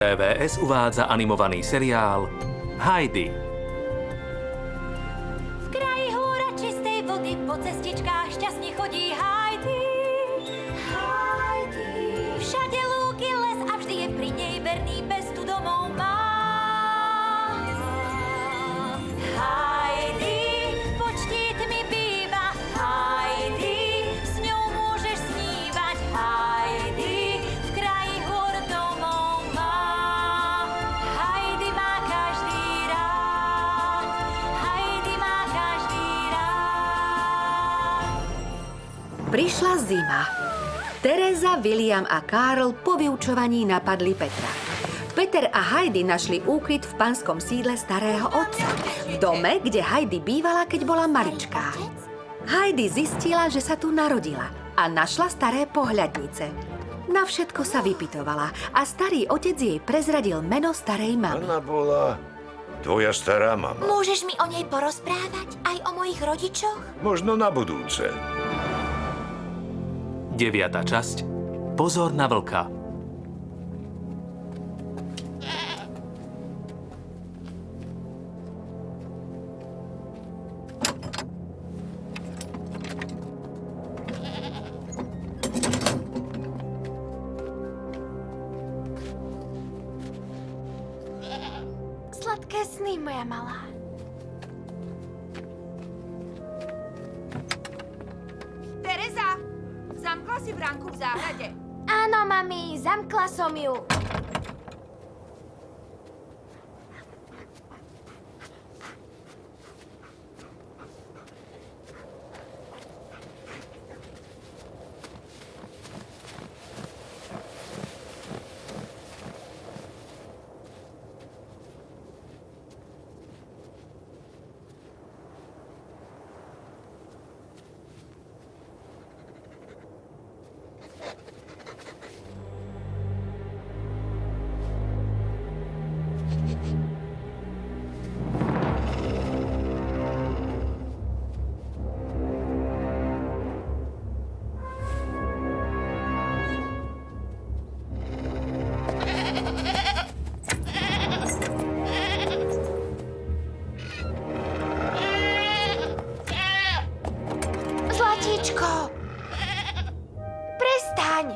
TVS uvádza animovaný seriál Heidi. V kraji hôra čistej vody po cestičkách šťastne chodí Heidi. Heidi. Všade lúky, les a vždy je pri nej verný, bez tu domov má. Heidi, pod štítmi býva. Heidi, s ňou môžeš snívať. Heidi, v kraji hôr domov má. Heidi má každý rád. Heidi má každý rád. Prišla zima. Tereza, William a Karl po vyučovaní napadli Petra. Peter a Heidi našli úkryt v panskom sídle starého otca. V dome, kde Heidi bývala, keď bola maličká. Heidi zistila, že sa tu narodila a našla staré pohľadnice. Na všetko sa vypytovala a starý otec jej prezradil meno starej mamy. Ona bola tvoja stará mama. Môžeš mi o nej porozprávať? Aj o mojich rodičoch? Možno na budúce. 9. časť. Pozor na vlka. Sladké sny, moja malá. Tereza, zamkla si bránku v záhrade. Áno, mami, zamkla som ju. Zlatíčko! Prestaň!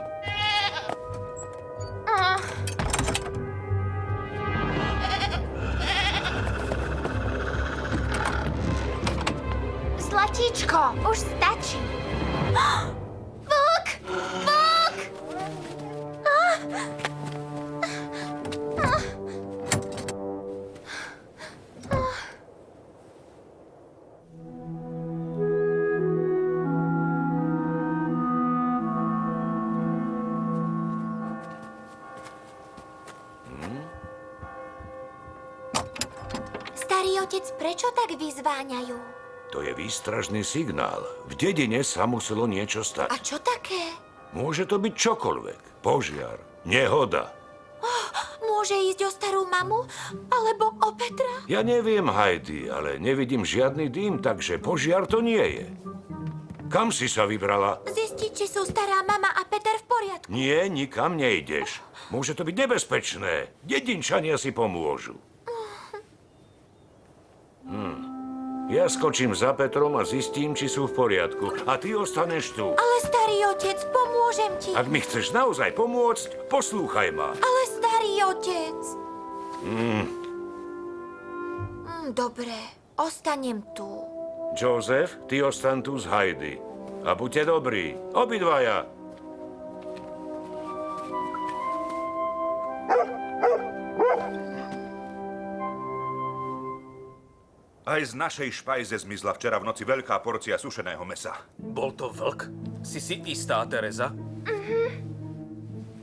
Zlatíčko, už stačí. Vlk! Vlk! Starý otec, prečo tak vyzváňajú? To je výstražný signál. V dedine sa muselo niečo stať. A čo také? Môže to byť čokoľvek. Požiar, nehoda. Môže ísť o starú mamu? Alebo o Petra? Ja neviem, Heidi, ale nevidím žiadny dým, takže požiar to nie je. Kam si sa vybrala? Zistiť, či sú stará mama a Peter v poriadku. Nie, nikam nejdeš. Môže to byť nebezpečné. Dedinčania si pomôžu. Ja skočím za Petrom a zistím, či sú v poriadku. A ty ostaneš tu. Ale starý otec, pomôžem ti. Ak mi chceš naozaj pomôcť, poslúchaj ma. Ale starý otec. Dobre, ostanem tu. Joseph, ty ostan tu s Heidi. A buďte dobrí, obidvaja. Aj z našej špajze zmizla včera v noci veľká porcia sušeného mesa. Bol to vlk? Si istá, Tereza?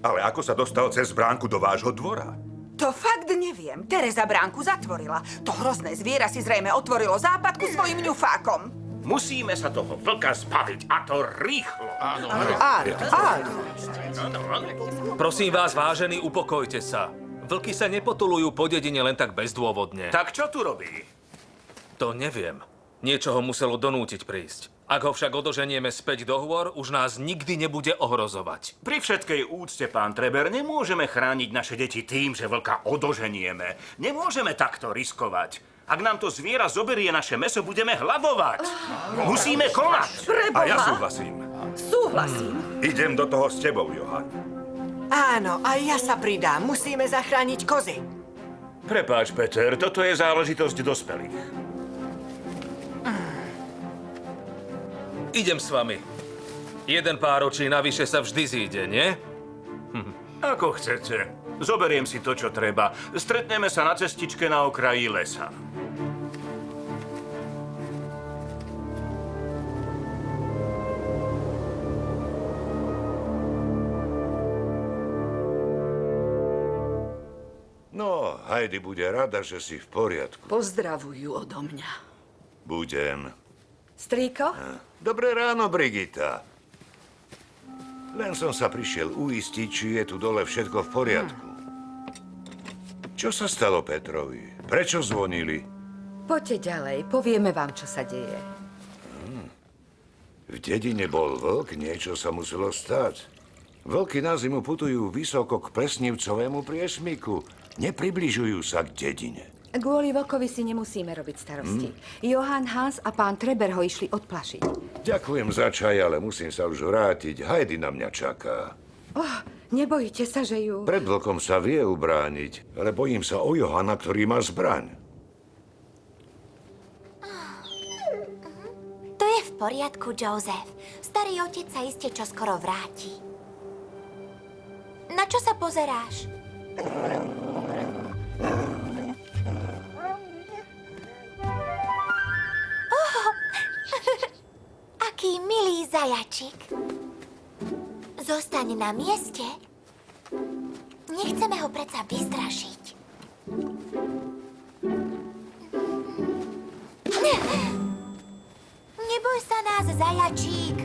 Ale ako sa dostal cez bránku do vášho dvora? To fakt neviem. Tereza bránku zatvorila. To hrozné zviera si zrejme otvorilo západku svojim ňufákom. Musíme sa toho vlka zbaviť, a to rýchlo. Áno. Prosím vás, vážení, upokojte sa. Vlky sa nepotulujú po dedine len tak bezdôvodne. Tak čo tu robí? To neviem. Niečo ho muselo donútiť prísť. Ak ho však odoženieme späť do hôr, už nás nikdy nebude ohrozovať. Pri všetkej úcte, pán Treber, nemôžeme chrániť naše deti tým, že vlka odoženieme. Nemôžeme takto riskovať. Ak nám to zviera zoberie naše mäso, budeme hladovať. Musíme konať. A ja súhlasím. Súhlasím. Idem do toho s tebou, Johan. Áno, aj ja sa pridám. Musíme zachrániť kozy. Prepáč, Peter, toto je záležitosť dospelých. Idem s vami. Jeden pár očí navyše sa vždy zíde, nie? Ako chcete. Zoberiem si to, čo treba. Stretneme sa na cestičke na okraji lesa. No, Heidi bude rada, že si v poriadku. Pozdravujú odo mňa. Budem. Strýko? Dobré ráno, Brigita. Len som sa prišiel uistiť, či je tu dole všetko v poriadku. Čo sa stalo Petrovi? Prečo zvonili? Poďte ďalej, povieme vám, čo sa deje. V dedine bol vlk, niečo sa muselo stať. Vlky na zimu putujú vysoko k presnivcovému priesmyku. Nepribližujú sa k dedine. Kvôli vlkovi si nemusíme robiť starosti. Johan, Hans a pán Treber ho išli odplašiť. Ďakujem za čaj, ale musím sa už vrátiť. Heidi na mňa čaká. Nebojte sa, že ju... Pred vlkom sa vie ubrániť, ale bojím sa o Johana, ktorý má zbraň. To je v poriadku, Joseph. Starý otec sa iste čoskoro vráti. Na čo sa pozeráš? Aký milý zajačik. Zostaň na mieste. Nechceme ho predsa vystrašiť. Neboj sa nás, zajačík.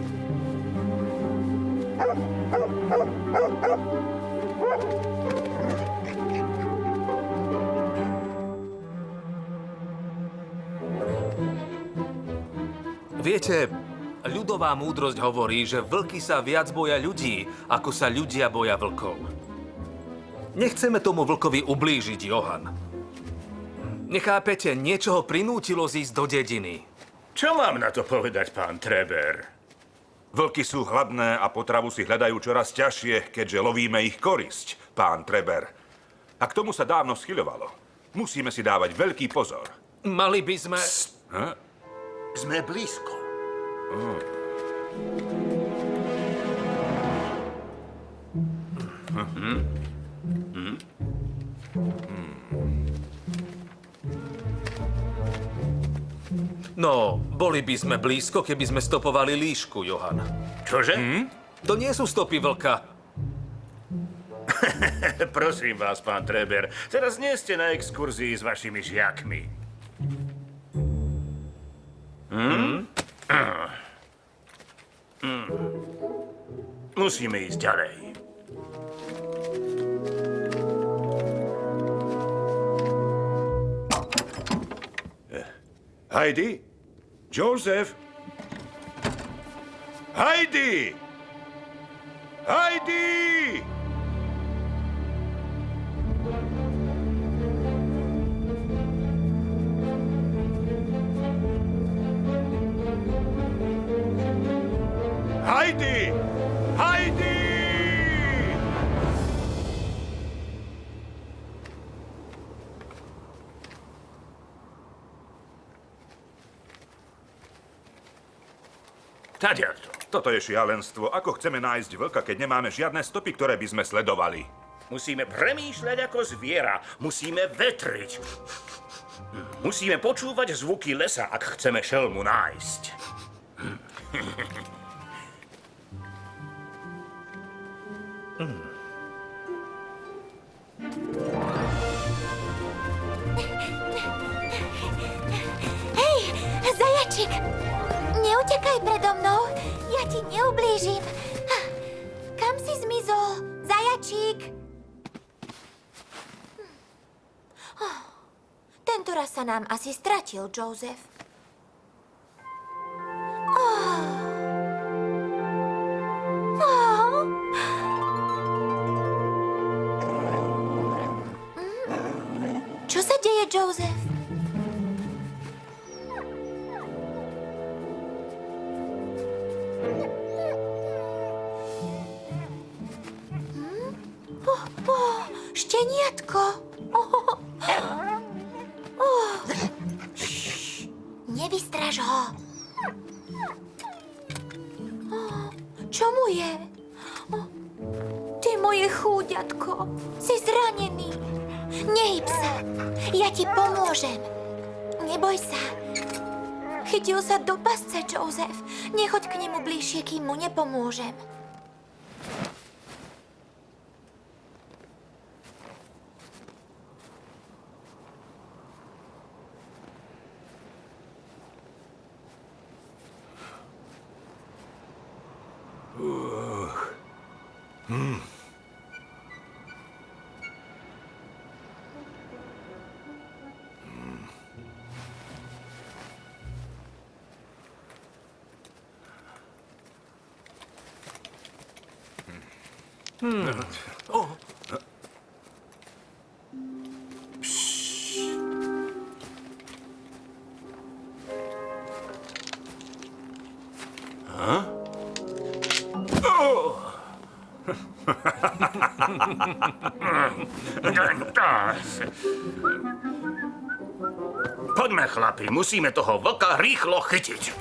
Viete, ľudová múdrosť hovorí, že vlky sa viac boja ľudí, ako sa ľudia boja vlkov. Nechceme tomu vlkovi ublížiť, Johan. Nechápete, niečo ho prinútilo zísť do dediny. Čo mám na to povedať, pán Treber? Vlky sú hladné a potravu si hľadajú čoraz ťažšie, keďže lovíme ich korisť, pán Treber. A k tomu sa dávno schyľovalo. Musíme si dávať veľký pozor. Mali by sme... Sme blízko. No, boli by sme blízko, keby sme stopovali líšku, Johan. Čože? To nie sú stopy vlka. Prosím vás, pán Treber, teraz nie ste na exkurzii s vašimi žiakmi. Musíme ísť ďalej. Heidi? Joseph? Heidi! Heidi! Heidi! Heidi! Tadiaľto. Toto je šialenstvo. Ako chceme nájsť vlka, keď nemáme žiadne stopy, ktoré by sme sledovali? Musíme premýšľať ako zviera. Musíme vetriť. Musíme počúvať zvuky lesa, ak chceme šelmu nájsť. Hej, zajačik! Neutekaj predo mnou, ja ti neublížim. Kam si zmizol, zajačík? Tentoraz sa nám asi stratil, Joseph. Čo sa deje, Joseph? Šteniatko. Nevystraž ho. Čo mu je? Ty moje chúďatko, si zranený. Nehyb sa, ja ti pomôžem. Neboj sa. Chytil sa do pasce, Joseph. Nechoď k nemu bližšie, kým mu nepomôžem. Poďme, chlapi, musíme toho vlka rýchlo chytiť.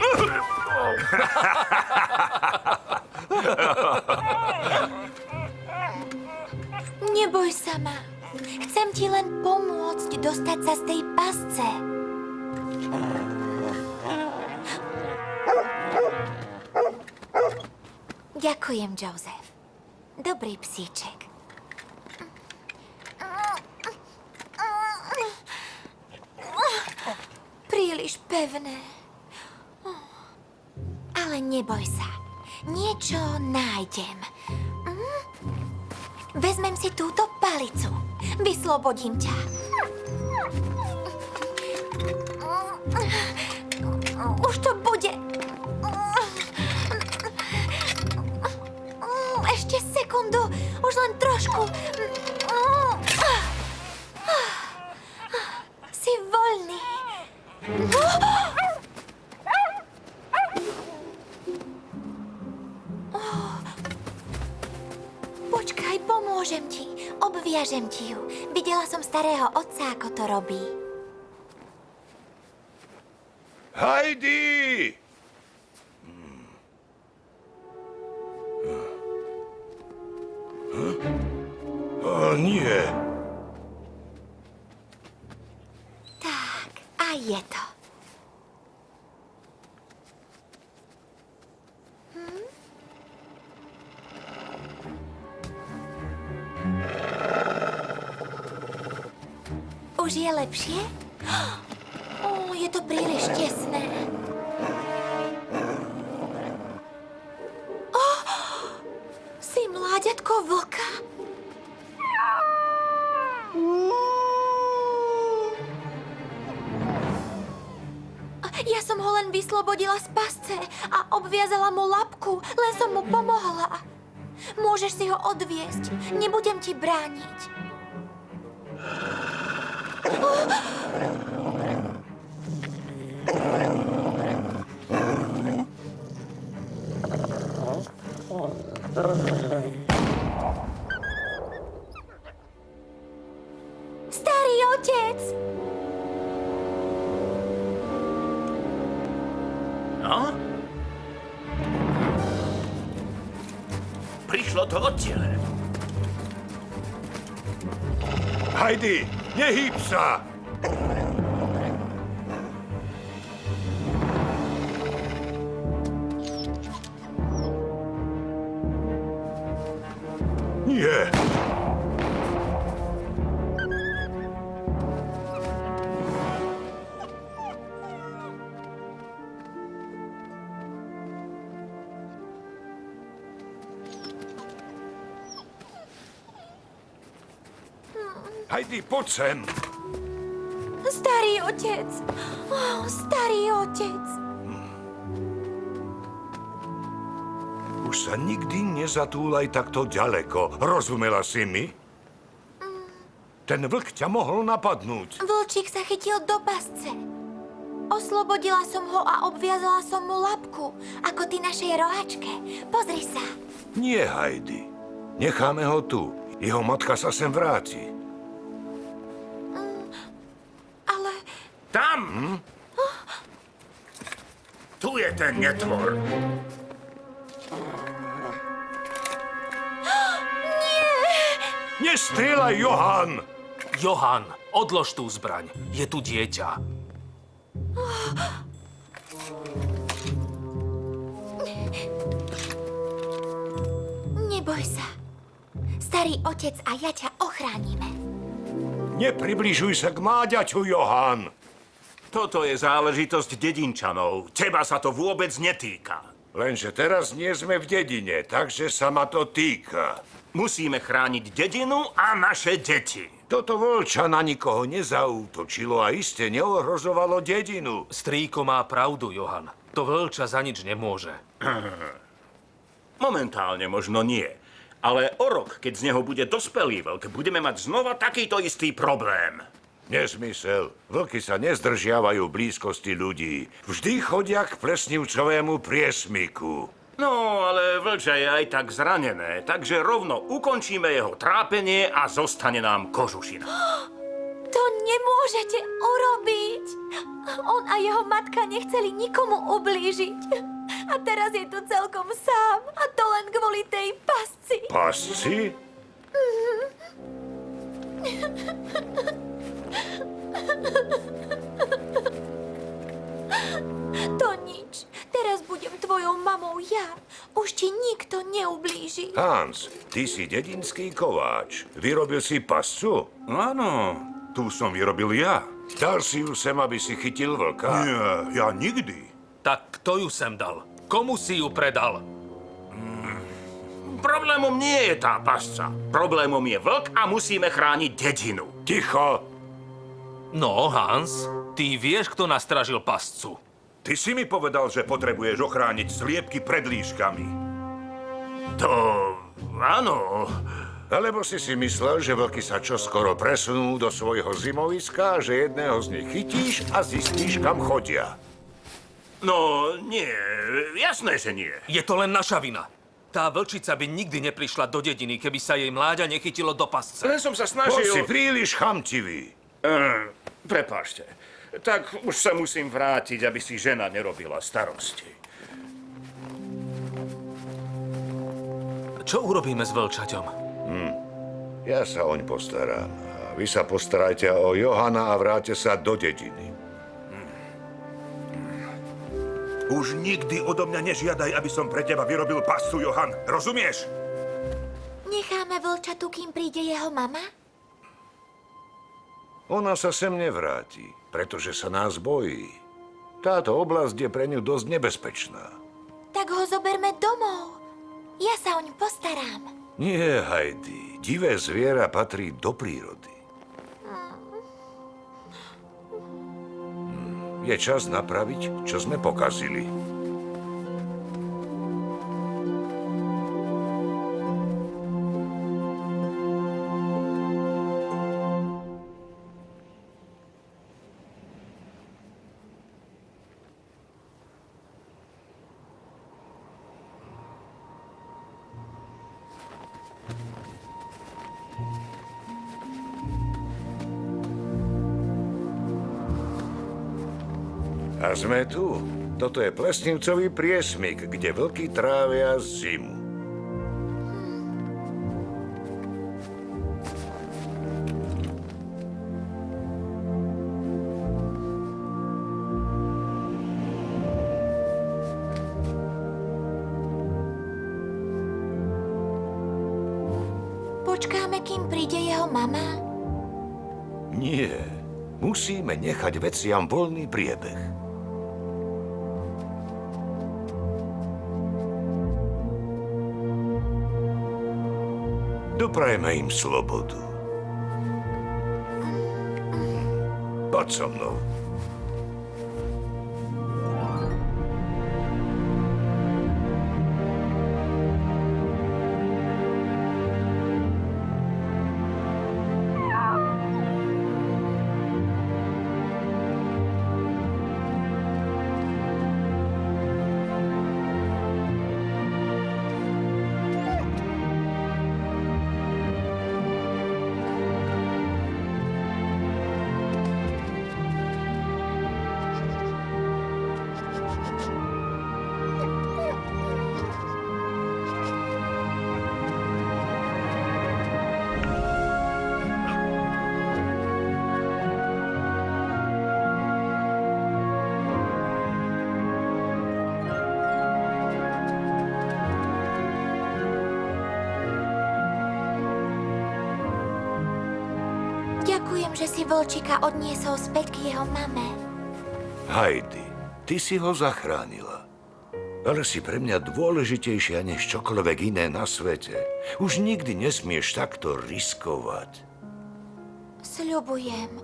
Neboj sa ma. Chcem ti len pomôcť dostať sa z tej pasce. Ďakujem, Joseph. Dobrý psíček. Príliš pevné. Ale neboj sa. Niečo nájdem. Vezmem si túto palicu. Vyslobodím ťa. Už to bude. Ešte sekundu. Už len trošku. Si voľný. Počkaj, pomôžem ti. Obviažem ti ju. Videla som starého otca, ako to robí. Heidi! O nie. Tak, a je to. Už je lepšie? Je to príliš tesné. Si mláďatko vlka? Ja som ho len vyslobodila z pasce a obviazala mu labku, len som mu pomohla. Môžeš si ho odviesť, nebudem ti brániť. Starý otec! No? Prišlo to odtiaľ. Heidi, nehýb sa! Nie. Heidi, poď sem. Starý otec! Starý otec! Už sa nikdy nezatúlaj takto ďaleko. Rozumela si mi? Ten vlk ťa mohol napadnúť. Vlčík sa chytil do pasce. Oslobodila som ho a obviazala som mu labku, ako ty našej rohačke. Pozri sa. Nie, Heidi. Necháme ho tu. Jeho matka sa sem vráti. Ale Tam! Tu je ten netvor. Nestrieľaj, Johan! Johan, odlož tú zbraň. Je tu dieťa. neboj sa. Starý otec a ja ťa ochránime. Nepribližuj sa k mláďaťu, Johan. Toto je záležitosť dedinčanov. Teba sa to vôbec netýka. Lenže teraz nie sme v dedine, takže sa ma to týka. Musíme chrániť dedinu a naše deti. Toto vlča na nikoho nezaútočilo a iste neohrozovalo dedinu. Strýko má pravdu, Johan. To vlča za nič nemôže. Momentálne možno nie. Ale o rok, keď z neho bude dospelý vlk, budeme mať znova takýto istý problém. Nezmysel. Vlky sa nezdržiavajú v blízkosti ľudí. Vždy chodia k plesnivcovému priesmiku. No, ale vlča je aj tak zranené, takže rovno ukončíme jeho trápenie a zostane nám kožušina. To nemôžete urobiť. On a jeho matka nechceli nikomu ublížiť. A teraz je tu celkom sám. A to len kvôli tej pasci. Pasci? To nič. Teraz budem tvojou mamou ja. Už ti nikto neublíži. Hans, ty si dedinský kováč. Vyrobil si pascu? Áno, tu som vyrobil ja. Dal si ju sem, aby si chytil vlka? Nie, ja nikdy. Tak kto ju sem dal? Komu si ju predal? Problémom nie je tá pasca. Problémom je vlk a musíme chrániť dedinu. Ticho! No, Hans, ty vieš, kto nastražil pascu. Ty si mi povedal, že potrebuješ ochrániť sliepky pred líškami. To... áno. Alebo si myslel, že vlky sa čoskoro presunú do svojho zimoviska, že jedného z nich chytíš a zistíš, kam chodia? No, nie. Jasné, že nie. Je to len naša vina. Tá vlčica by nikdy neprišla do dediny, keby sa jej mláďa nechytilo do pasce. Len som sa Bol si snažil... príliš chamtivý. Prepáčte. Tak už sa musím vrátiť, aby si žena nerobila starosti. Čo urobíme s vlčaťom? Ja sa oň postarám. A vy sa postarajte o Johana a vráte sa do dediny. Už nikdy odo mňa nežiadaj, aby som pre teba vyrobil pascu, Johan. Rozumieš? Necháme vlčatu, kým príde jeho mama? Ona sa sem nevráti, pretože sa nás bojí. Táto oblasť je pre ňu dosť nebezpečná. Tak ho zoberme domov. Ja sa oň postarám. Nie, Heidi. Divé zviera patrí do prírody. Je čas napraviť, čo sme pokazili. A sme tu. Toto je plesnivcový priesmyk, kde vlky trávia zimu. Počkáme, kým príde jeho mama? Nie. Musíme nechať veciam voľný priebeh. Doprajme im slobodu. Poď so mnou. Ďakujem, že si vlčika odniesol späť k jeho mame. Heidi, ty si ho zachránila. Ale si pre mňa dôležitejšia než čokoľvek iné na svete. Už nikdy nesmieš takto riskovať. Sľubujem.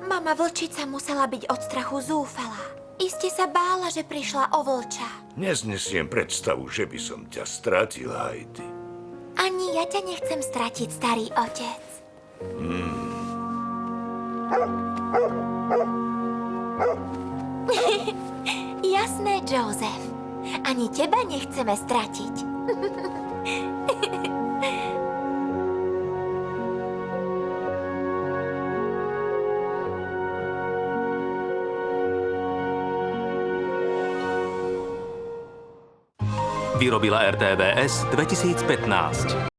Mama vlčica musela byť od strachu zúfalá. Iste sa bála, že prišla o vlča. Neznesiem predstavu, že by som ťa stratil, Heidi. Ani ja ťa nechcem stratiť, starý otec. Jasné, Joseph. Ani teba nechceme stratiť. Vyrobila RTVS 2015.